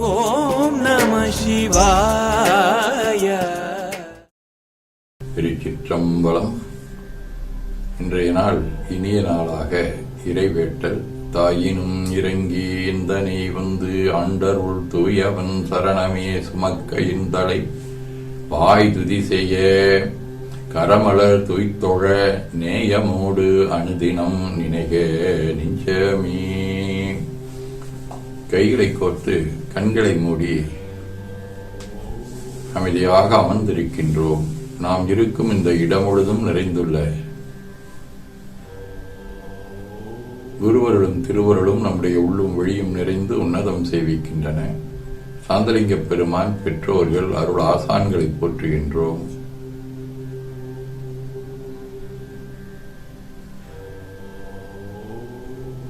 ஓம் நம சிவாய. திருச்சிற்றம்பலம். இன்றைய நாள் இனிய நாளாக இறைவேட்டல் தாயினும் இறங்கி இந்தனை வந்து ஆண்டருள் தூயவன் சரணமே சுமக்கையின் தலை வாய் துதி செய்ய கரமலர் துய்த்தொழ நேயமோடு அனுதினம் நினைக நெஞ்சமே. கைகளை கோர்த்து கண்களை மூடி அமைதியாக அமர்ந்திருக்கின்றோம். நாம் இருக்கும் இந்த இடம் முழுதும் நிறைந்துள்ள குருவருளும் திருவருளும் நம்முடைய உள்ளும் வெளியும் நிறைந்து உன்னதம் சேவிக்கின்றன. சாந்தலிங்க பெருமான் பெற்றோர்கள் அருள் ஆசான்களை போற்றுகின்றோம்.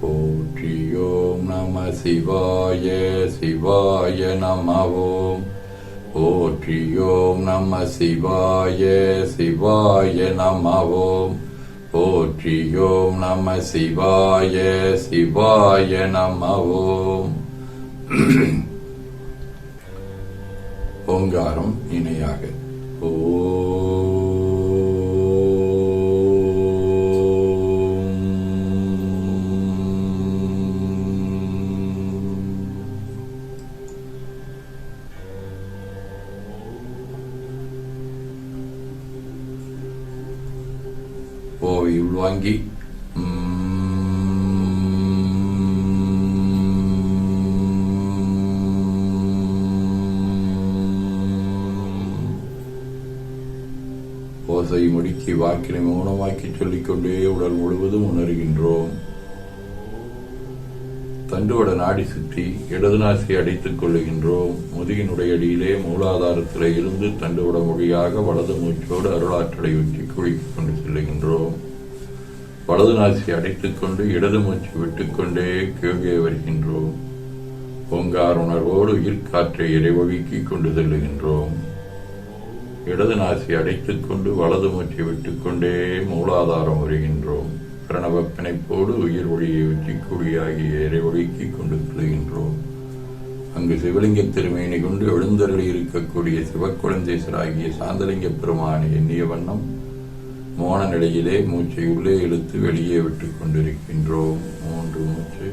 போற்றியோம் நம சிவாய சிவாய நம ஓம். போற்றியோம் நம சிவாய சிவாய நம ஓம். போற்றியோம் நம சிவாய சிவாய நம ஓம். ஓங்காரம் இணையாக ஓவை உள்வாங்கி ஓசை முடுக்கி வாக்கினை மௌனமாக்கி சொல்லிக்கொண்டே உடல் முழுவதும் உணர்கின்றோம். தண்டுவட நாடி சுற்றி இடது நாசி அடைத்துக் கொள்ளுகின்றோம். முதுகினுடைய அடியிலே மூலாதாரத்திலே இருந்து தண்டுவட மொழியாக வலது மூச்சோடு அருளாற்றலை ஊற்றி குளிக்கிக் கொண்டு செல்லுகின்றோம். வலது நாசி அடைத்துக் கொண்டு இடது மூச்சு விட்டுக்கொண்டே கீழே வருகின்றோம். ஓங்கார உணர்வோடு உயிர்காற்றை இறைவழிக்கிக் கொண்டு செல்லுகின்றோம். இடது நாசி அடைத்துக் கொண்டு வலது மூச்சை விட்டுக்கொண்டே மூலாதாரம் வருகின்றோம். பிரணவ பிணைப்போடு உயிர் ஒளியை உச்சிக்குழியாகிய இறைவொழிக்கிக் கொண்டு செல்கின்றோம். அங்கு சிவலிங்க திருமேனி கொண்டு எழுந்தருளி இருக்கக்கூடிய சிவக்குழந்தேசராகிய சாந்தலிங்க பெருமானை எண்ணிய வண்ணம் மோன நிலையிலே மூச்சை உள்ளே இழுத்து வெளியே விட்டுக் கொண்டிருக்கின்றோம். 3 மூச்சு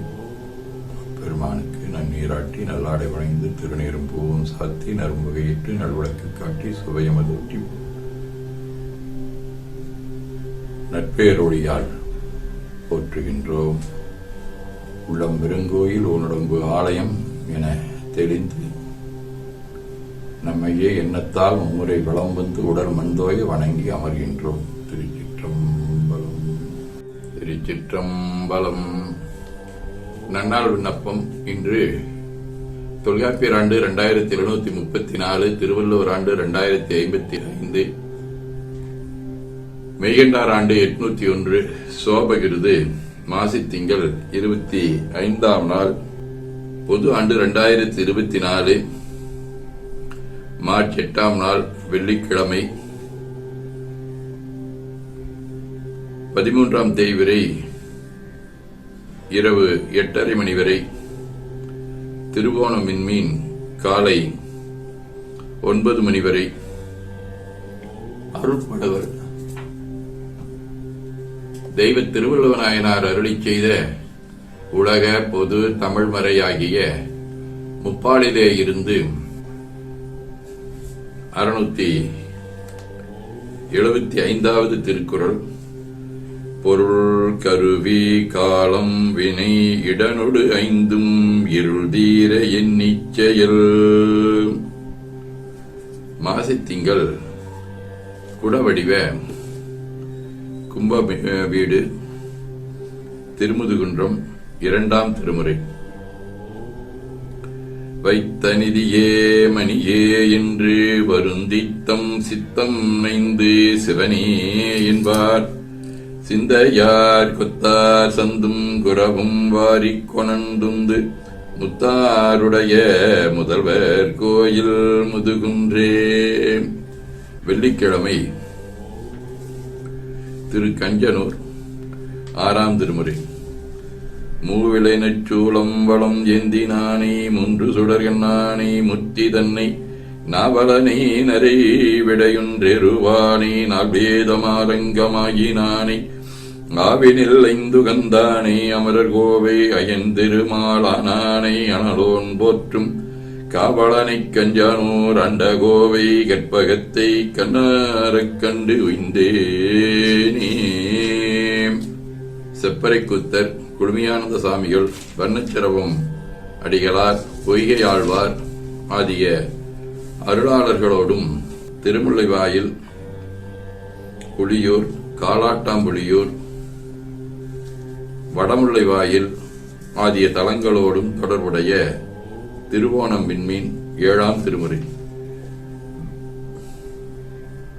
பெருமானுக்கு நன்னீராட்டி நல்லாடை வளைந்து திருநீரும் பூவும் சாத்தி நறும்புகையிட்டு நல்விளக்கு காட்டி சுவையமதூட்டி நட்பேரொழியால் போற்றுகின்றோம். உள்ளம் பெருங்கோயில் ஊனுடம்பு ஆலயம் என தெளிந்து நம்மையே எண்ணத்தால் மும்முறை வளம் வந்து உடல் மண்தோய வணங்கி அமர்கின்றோம். திருச்சிற்றம்பலம். திருச்சிற்றம்பலம். நன்னாள் விண்ணப்பம். இன்று தொல்காப்பியர் ஆண்டு 2734, திருவள்ளுவர் ஆண்டு 2055, மெய்கண்டார் ஆண்டு 801, சோபகிருது மாசி திங்கள் 25ஆம் நாள், பொது ஆண்டு 2024, மார்ச் 8ஆம் நாள், வெள்ளிக்கிழமை, 13ஆம் தேதி வரை இரவு 8:30 மணி வரை, திருவோணம் விண்மீன் காலை 9 மணி வரை, அருட்படுவர் தெய்வ திருவள்ளுவநாயனார் அருளிச் செய்த உலக பொது தமிழ்மறையாகிய முப்பாலிலே இருந்து 675வது திருக்குறள். பொருள் கருவி காலம் வினை இடனொடு ஐந்தும் இருள் தீர எண்ணிச்செயல். மாசித்திங்கள் குடவடிவ கும்ப வீடு திருமுதுகுன்றம் 2ஆம் திருமுறை. வைத்த நிதியே மணியே என்று வருந்தித்தம் சித்தம் நைந்து சிவனே என்பார். சிந்தையார் கொத்தார் சந்தும் குரவும் வாரிக் கொணந்துந்து முத்தாருடைய முதல்வர் கோயில் முதுகுன்றே. வெள்ளிக்கிழமை திரு கஞ்சனூர் 6ஆம் திருமுறை. மூவிலை நச்சூலம் வளம் ஏந்தினானே முன்று சுடர்கண்ணானே முத்தி தன்னை நாவலனை நரை விடையொன்றெருவானே நால்வேதமாரங்கமாகினானே ஆவினில் ஐந்து கந்தானே அமரர் கோவை அயன் திருமாலானானை அனலோன் போற்றும் காவலனைக் கஞ்சானூர் அண்ட கோவை கற்பகத்தை கண்ணாரக் கண்டு உய்ந்தேனே. செப்பரைக்குத்தர், குழுமியானந்த சாமிகள், வர்ணச்சிரவம் அடிகளார், பொய்கையாழ்வார் ஆகிய அருளாளர்களோடும் திருமுல்லைவாயில், புலியூர், காலாட்டாம்புலியூர், வடமுல்லைவாயில் ஆகிய தலங்களோடும் தொடர்புடைய திருவோணம் விண்மீன் 7ஆம் திருமுறை.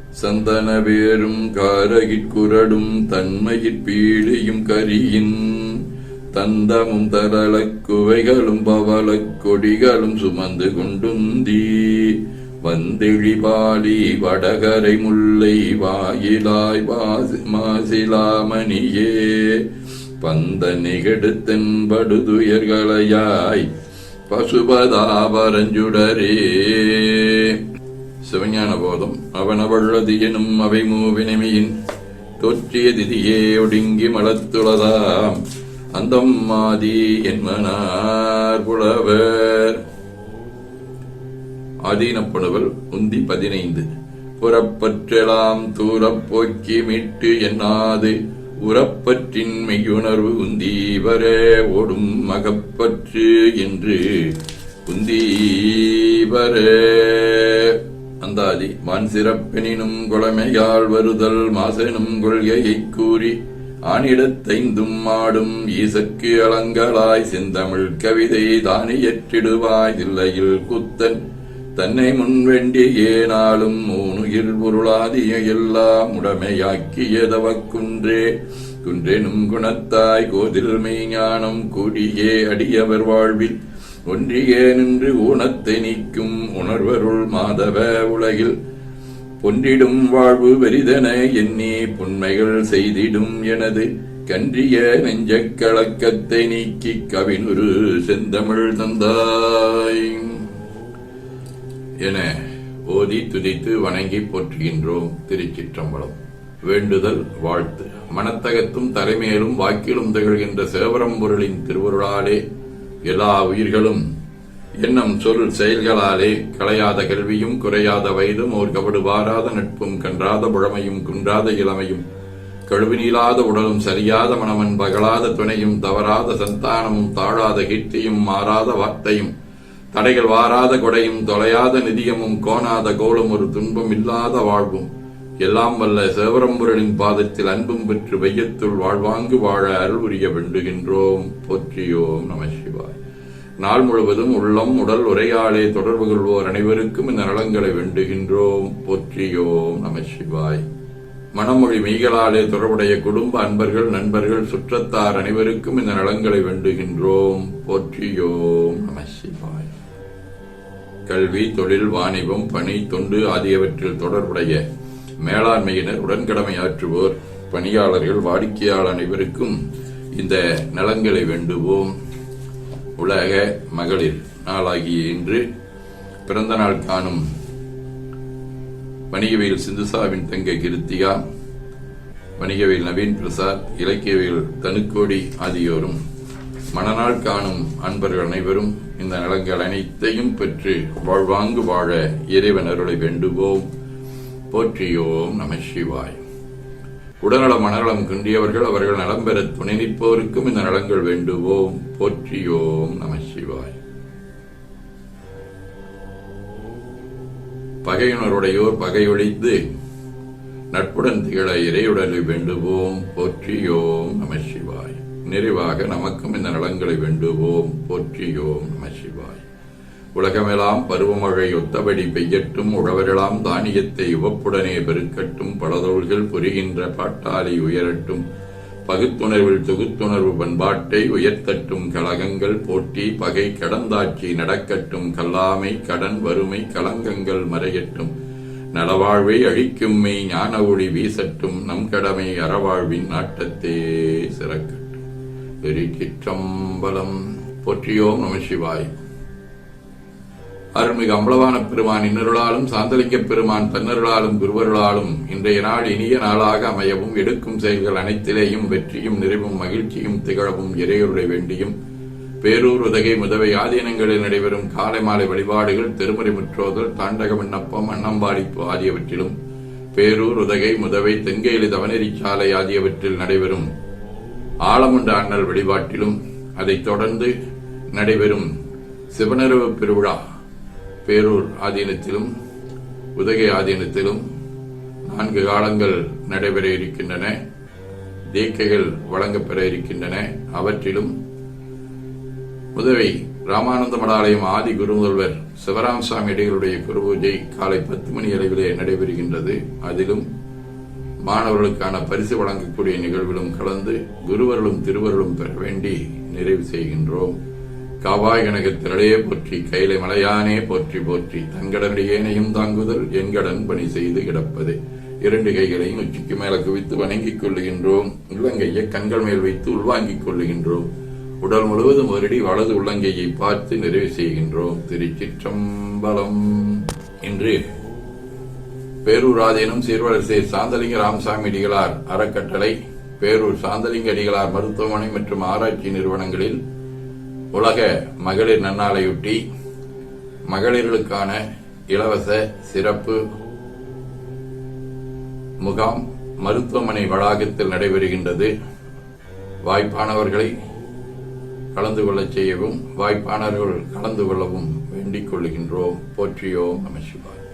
சந்தன வேரும் காரகிற்குரடும் தன்மையிற் பீழியும் கரியின் தந்தமும் தரளக் குவைகளும் பவளக் கொடிகளும் சுமந்து கொண்டுந்தி வந்தெழிபாலி வடகரை முல்லை வாயிலாய் மாசிலாமணியே பந்த நிகடுத்தென்படுதுயர்களையாய் பசுபதாபரஞ்சுடரே. சிவஞான போதம். அவனவள்ளது எனும் அவை மூவினமையின் தோற்றிய திதியே ஒடுங்கி மலத்துளதாம் அந்தம் மாதி என்மனார் புலவர். ஆதீனப்படுவல் உந்தி 15. புறப்பற்றெலாம் தூரப் போக்கி மீட்டு எண்ணாது உறப்பற்றின் மெய்யுணர்வு உந்தீவர ஓடும் மகப்பற்று என்று உந்தீவர. அந்தாதி. வான் சிறப்பெனினும் கொளமையால் வருதல் மாசெனும் கொள்கையைக் கூறி ஆனிடத்தைந்தும் ஆடும் ஈசற்கு அலங்கலாய் செந்தமிழ் கவிதை தானியற்றிடுவாய் இல்லையில் குத்தன் தன்னை முன்வெண்டியே நாளும் மூனுயிர் பொருளாதிய எல்லாம் உடமையாக்கியதவக்குன்றே குன்றெனும் குணத்தாய் கோதில் மெய்ஞானம் கூடியே அடியவர் வாழ்வில் ஒன்றியே நின்று ஊனத்தை நீக்கும் உணர்வருள் மாதவ உலகில் பொன்றிடும் வாழ்வு வெறிதன எண்ணி புன்மைகள் செய்திடும் எனது கன்றிய நெஞ்சக் கலக்கத்தை நீக்கி கவினுரு செந்தமிழ் தந்தாய் என ஓதி துதித்து வணங்கி போற்றுகின்றோம். திருச்சிற்றம்பலம். வேண்டுதல் வாழ்த்து. மனத்தகத்தும் தலைமையிலும் வாக்கிலும் திகழ்கின்ற சிவபரம்பொருளின் திருவருளாலே எல்லா உயிர்களும் எண்ணம் சொல் செயல்களாலே களையாத கல்வியும் குறையாத வயதும் ஓர் கபடு வாராத நட்பும் கன்றாத புழமையும் குன்றாத இளமையும் கழுவு நீளாத உடலும் சரியாத மனமன் பகலாத துணையும் தவறாத சந்தானமும் தாழாத கீர்த்தியும் மாறாத வார்த்தையும் தடைகள் வாராத கொடையும் தொலையாத நிதியமும் கோணாத கோலும் ஒரு துன்பம் இல்லாத வாழ்வும் எல்லாம் வல்ல சிவபரம்பொருளின் பாதத்தில் அன்பும் பெற்று வையத்துள் வாழ்வாங்கு வாழ அருள் புரிய வேண்டுகின்றோம். போற்றியோம் நம சிவாய். நாள் முழுவதும் உள்ளம் உடல் உரையாலே தொடர்பு கொள்வோர் அனைவருக்கும் இந்த நலங்களை வேண்டுகின்றோம். போற்றியோம் நம சிவாய். மனமொழி மெய்களாலே தொடர்புடைய குடும்ப அன்பர்கள் நண்பர்கள் சுற்றத்தார் அனைவருக்கும் இந்த நலங்களை வேண்டுகின்றோம். போற்றியோம் நம சிவாய். கல்வி, தொழில், வாணிபம், பணி, தொண்டு ஆகியவற்றில் தொடர்புடைய மேலாண்மையினர், உடன்கடமையாற்றுவோர், பணியாளர்கள், வாடிக்கையாளர் அனைவருக்கும் இந்த நலங்களை வேண்டுவோம். உலக மகளிர் நாளாகிய இன்று பிறந்த நாள் காணும் வணிகவியல் சிந்துசாவின் தங்கை கிருத்திகா, வணிகவியல் நவீன் பிரசாத், இலக்கியவியல் தனுக்கோடி ஆகியோரும் மணநாள் காணும் அன்பர்கள் அனைவரும் இந்த நலங்கள் அனைத்தையும் பெற்று வாழ்வாங்கு வாழ இறைவன் அருளை வேண்டுவோம். போற்றியோம் நம சிவாய். உடல்நலம் மனநலம் குன்றியவர்கள் அவர்கள் நலம் பெற துணை நிற்போருக்கும் இந்த நலங்கள் வேண்டுவோம். போற்றியோம் நம சிவாய். பகையுணருடையோர் பகையொழித்து நட்புடன் திகழ இறையுடலை வேண்டுவோம். போற்றியோம் நம சிவாய். நிறைவாக நமக்கும் இந்த நலங்களை வேண்டுவோம். போற்றியோம் நம சிவாய். உலகமெல்லாம் பருவமழை ஒத்தபடி பெய்யட்டும், உழவரெல்லாம் தானியத்தை உவப்புடனே பெருக்கட்டும், பலதோள்கள் புரிகின்ற பாட்டாளி உயரட்டும், பகுத்துணர்வில் தொகுத்துணர்வு பண்பாட்டை உயர்த்தட்டும், கலகங்கள் போட்டி பகை கடந்தாட்சி நடக்கட்டும், கல்லாமை கடன் வறுமை கலங்கங்கள் மறையட்டும், நலவாழ்வை அழிக்கும் மெய் ஞான ஒளி வீசட்டும், நம் கடமை அறவாழ்வின் நாட்டத்தே சிறக்கட்டும். திருச்சிற்றம்பலம். போற்றியோம் நம சிவாய். அருள்மிகு அம்பலவான பெருமான் இன்னருளாலும் சாந்தலிங்க பெருமான் தன்னருளாலும் குருவருளாலும் இன்றைய நாள் இனிய நாளாக அமையவும், எடுக்கும் செயல்கள் அனைத்திலேயும் வெற்றியும் நிறைவும் மகிழ்ச்சியும் திகழவும் இறையருளை வேண்டியும், பேரூர் உதகை முதவை ஆதீனங்களில் நடைபெறும் காலை மாலை வழிபாடுகள், திருமுறை முற்றோதல், தாண்டக விண்ணப்பம், அன்னம்பாடிப்பு ஆகியவற்றிலும், பேரூர் உதகை முதவை தென்கேலி தவநெறி சாலை ஆகியவற்றில் நடைபெறும் ஆலமுண்ட அண்ணல் வழிபாட்டிலும், அதைத் தொடர்ந்து நடைபெறும் சிவனரவு பெருவிழா பேரூர் ஆதீனத்திலும் உதகை ஆதீனத்திலும் 4 காலங்கள் நடைபெற இருக்கின்றன. தீக்கைகள் வழங்கப்பெற இருக்கின்றன. அவற்றிலும் உதவை ராமானந்த மடாலயம் ஆதி குருமுதல்வர் சிவராமசாமி அடிகளுடைய குருபூஜை காலை 10 மணி அளவிலே நடைபெறுகின்றது. அதிலும் மாணவர்களுக்கான பரிசு வழங்கக்கூடிய நிகழ்விலும் கலந்து குருவர்களும் திருவர்களும் பெற வேண்டி நிறைவு செய்கின்றோம். காவாய் கனகத்திரளையே போற்றி, கைலை மலையானே போற்றி போற்றி, தங்கடனடியேனையும் தாங்குதல் என்கடன் பணி செய்து கிடப்பது. 2 கைகளையும் உச்சிக்கு மேல குவித்து வணங்கிக் கொள்ளுகின்றோம். உள்ளங்கையை கண்கள் மேல் வைத்து உள்வாங்கிக் கொள்ளுகின்றோம். உடல் முழுவதும் ஒருடி வலது உள்ளங்கையை பார்த்து நிறைவு செய்கின்றோம். திருச்சிற்றம்பலம். இன்று பேரூர் ஆதீனம் சீர்வளர்சே சாந்தலிங்க ராமசாமி அடிகளார் அறக்கட்டளை, பேரூர் சாந்தலிங்க அடிகளார் மருத்துவமனை மற்றும் ஆராய்ச்சி நிறுவனங்களில் உலக மகளிர் நன்னாளையொட்டி மகளிர்களுக்கான இலவச சிறப்பு முகாம் மருத்துவமனை வளாகத்தில் நடைபெறுகின்றது. வாய்ப்பானவர்களை கலந்து கொள்ளச் செய்யவும், வாய்ப்பானவர்கள் கலந்து கொள்ளவும் வேண்டிக் கொள்ளுகின்றோம். போற்றியோம் நம சிவாய்.